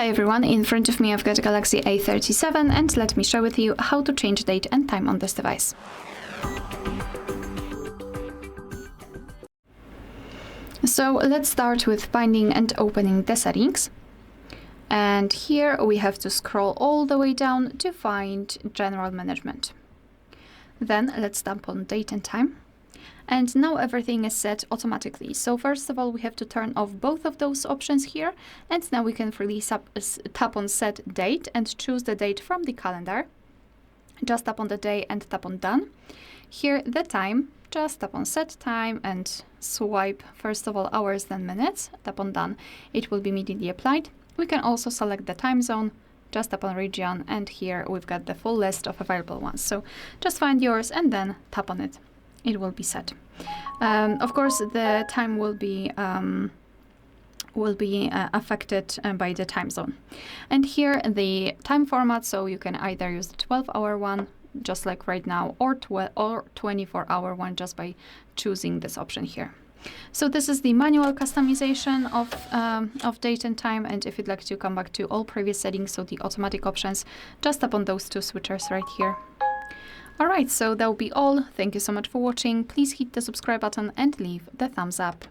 Hi everyone, in front of me I've got a Galaxy A37 and let me share with you how to change date and time on this device. So let's start with finding and opening the settings. And here we have to scroll all the way down to find General Management. Then let's tap on Date and Time. And now everything is set automatically. So first of all, we have to turn off both of those options here. And now we can freely tap on Set Date and choose the date from the calendar. Just tap on the day and tap on Done. Here, the time, just tap on Set Time and swipe, first of all, hours, then minutes. Tap on Done. It will be immediately applied. We can also select the time zone. Just tap on Region, and here we've got the full list of available ones. So just find yours and then tap on it. It will be set. Of course, the time will be affected by the time zone. And here the time format, so you can either use the 12-hour one, just like right now, or 24-hour one, just by choosing this option here. So this is the manual customization of date and time, and if you'd like to come back to all previous settings, so the automatic options, just tap on those two switchers right here. Alright, so that will be all. Thank you so much for watching. Please hit the subscribe button and leave the thumbs up.